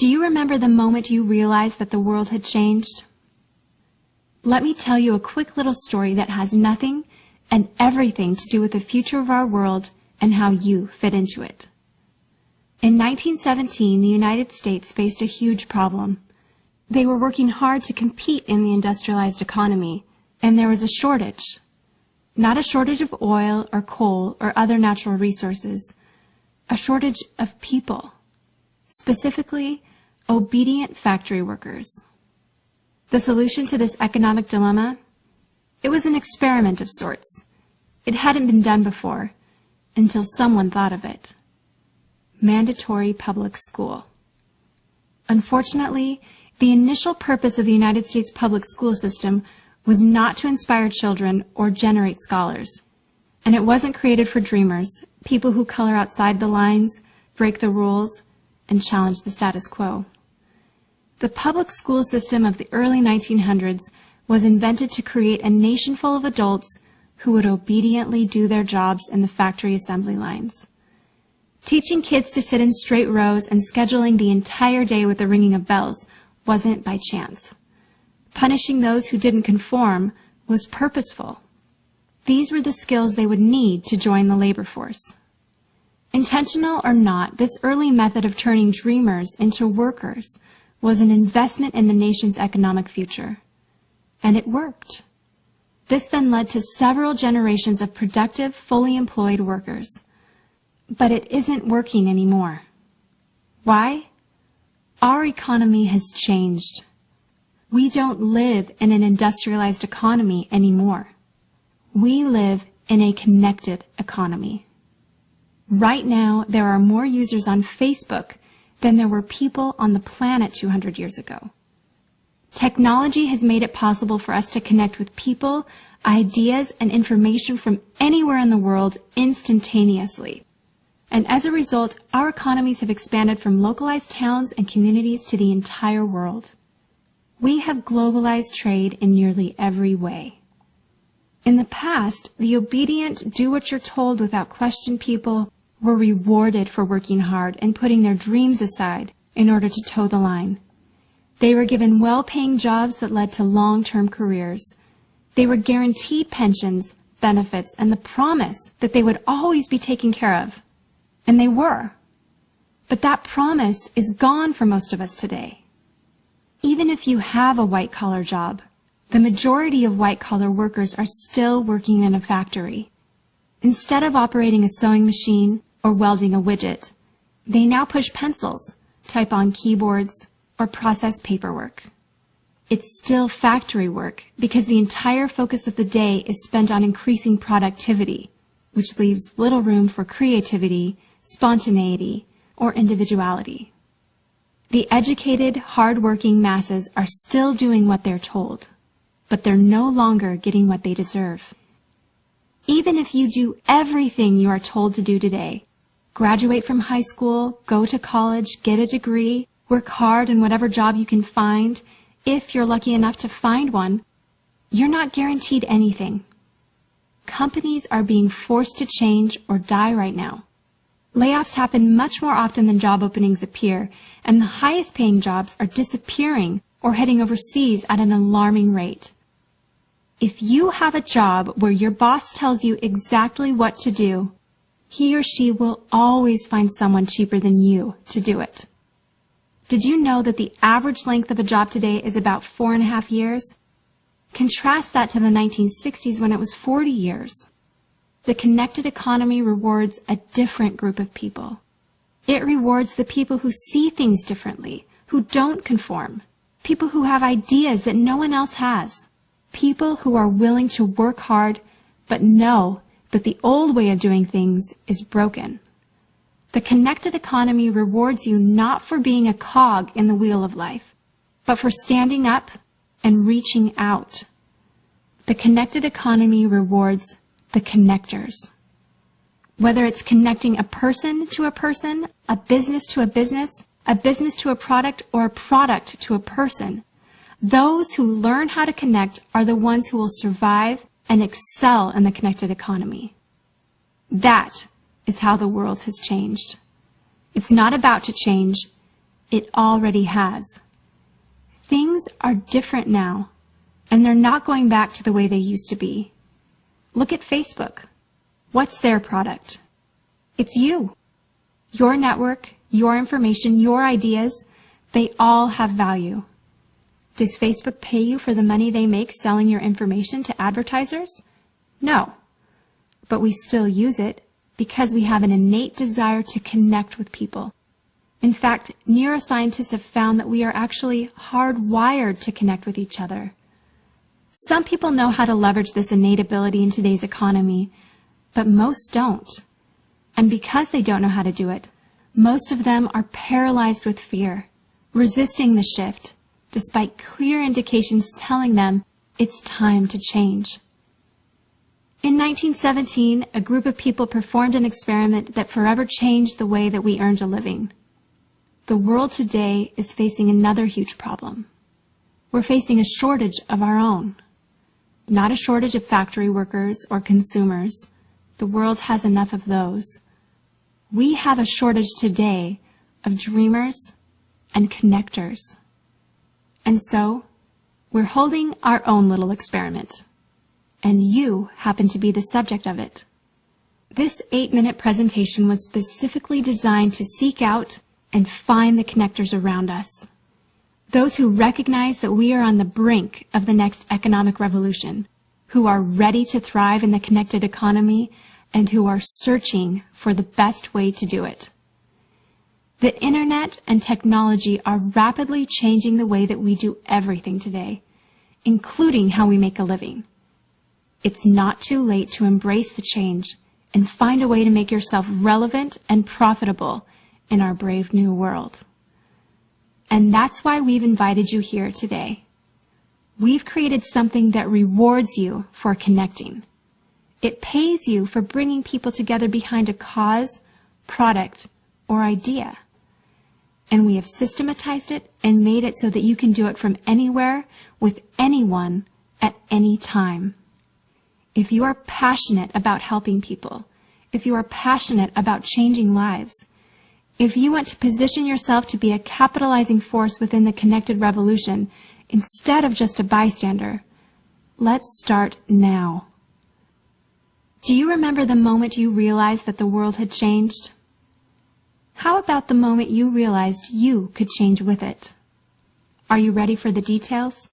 Do you remember the moment you realized that the world had changed? Let me tell you a quick little story that has nothing and everything to do with the future of our world and how you fit into it. In 1917, the United States faced a huge problem. They were working hard to compete in the industrialized economy, and there was a shortage. Not a shortage of oil or coal or other natural resources, a shortage of people, specifically obedient factory workers. The solution to this economic dilemma? It was an experiment of sorts. It hadn't been done before, until someone thought of it. Mandatory public school. Unfortunately, the initial purpose of the United States public school system was not to inspire children or generate scholars. And it wasn't created for dreamers, people who color outside the lines, break the rules, and challenge the status quo. The public school system of the early 1900s was invented to create a nation full of adults who would obediently do their jobs in the factory assembly lines. Teaching kids to sit in straight rows and scheduling the entire day with the ringing of bells wasn't by chance. Punishing those who didn't conform was purposeful. These were the skills they would need to join the labor force. Intentional or not, this early method of turning dreamers into workers was an investment in the nation's economic future. And it worked. This then led to several generations of productive, fully employed workers. But it isn't working anymore. Why? Our economy has changed. We don't live in an industrialized economy anymore. We live in a connected economy. Right now, there are more users on Facebook than there were people on the planet 200 years ago. Technology has made it possible for us to connect with people, ideas, and information from anywhere in the world instantaneously. And as a result, our economies have expanded from localized towns and communities to the entire world. We have globalized trade in nearly every way. In the past, the obedient, do-what-you're-told without question people were rewarded for working hard and putting their dreams aside in order to toe the line. They were given well-paying jobs that led to long-term careers. They were guaranteed pensions, benefits, and the promise that they would always be taken care of. And they were. But that promise is gone for most of us today. Even if you have a white-collar job, the majority of white-collar workers are still working in a factory. Instead of operating a sewing machine or welding a widget, they now push pencils, type on keyboards, or process paperwork. It's still factory work because the entire focus of the day is spent on increasing productivity, which leaves little room for creativity, spontaneity, or individuality. The educated, hard-working masses are still doing what they're told, but they're no longer getting what they deserve. Even if you do everything you are told to do today, graduate from high school, go to college, get a degree, work hard in whatever job you can find, if you're lucky enough to find one, you're not guaranteed anything. Companies are being forced to change or die right now. Layoffs happen much more often than job openings appear, and the highest paying jobs are disappearing or heading overseas at an alarming rate. If you have a job where your boss tells you exactly what to do, he or she will always find someone cheaper than you to do it. Did you know that the average length of a job today is about 4.5 years? Contrast that to the 1960s when it was 40 years. The connected economy rewards a different group of people. It rewards the people who see things differently, who don't conform, people who have ideas that no one else has, people who are willing to work hard but know that the old way of doing things is broken. The connected economy rewards you not for being a cog in the wheel of life, but for standing up and reaching out. The connected economy rewards the connectors. Whether it's connecting a person to a person, a business to a business to a product, or a product to a person, those who learn how to connect are the ones who will survive and excel in the connected economy. That is how the world has changed. It's not about to change. It already has. Things are different now, and they're not going back to the way they used to be. Look at Facebook. What's their product? It's you. Your network, your information, your ideas, they all have value. Does Facebook pay you for the money they make selling your information to advertisers? No. But we still use it because we have an innate desire to connect with people. In fact, neuroscientists have found that we are actually hardwired to connect with each other. Some people know how to leverage this innate ability in today's economy, but most don't. And because they don't know how to do it, most of them are paralyzed with fear, resisting the shift, despite clear indications telling them it's time to change. In 1917, a group of people performed an experiment that forever changed the way that we earned a living. The world today is facing another huge problem. We're facing a shortage of our own. Not a shortage of factory workers or consumers. The world has enough of those. We have a shortage today of dreamers and connectors. And so, we're holding our own little experiment. And you happen to be the subject of it. This 8-minute presentation was specifically designed to seek out and find the connectors around us. Those who recognize that we are on the brink of the next economic revolution, who are ready to thrive in the connected economy, and who are searching for the best way to do it. The internet and technology are rapidly changing the way that we do everything today, including how we make a living. It's not too late to embrace the change and find a way to make yourself relevant and profitable in our brave new world. And that's why we've invited you here today. We've created something that rewards you for connecting. It pays you for bringing people together behind a cause, product, or idea. And we have systematized it and made it so that you can do it from anywhere, with anyone, at any time. If you are passionate about helping people, if you are passionate about changing lives, if you want to position yourself to be a capitalizing force within the connected revolution instead of just a bystander, let's start now. Do you remember the moment you realized that the world had changed? How about the moment you realized you could change with it? Are you ready for the details?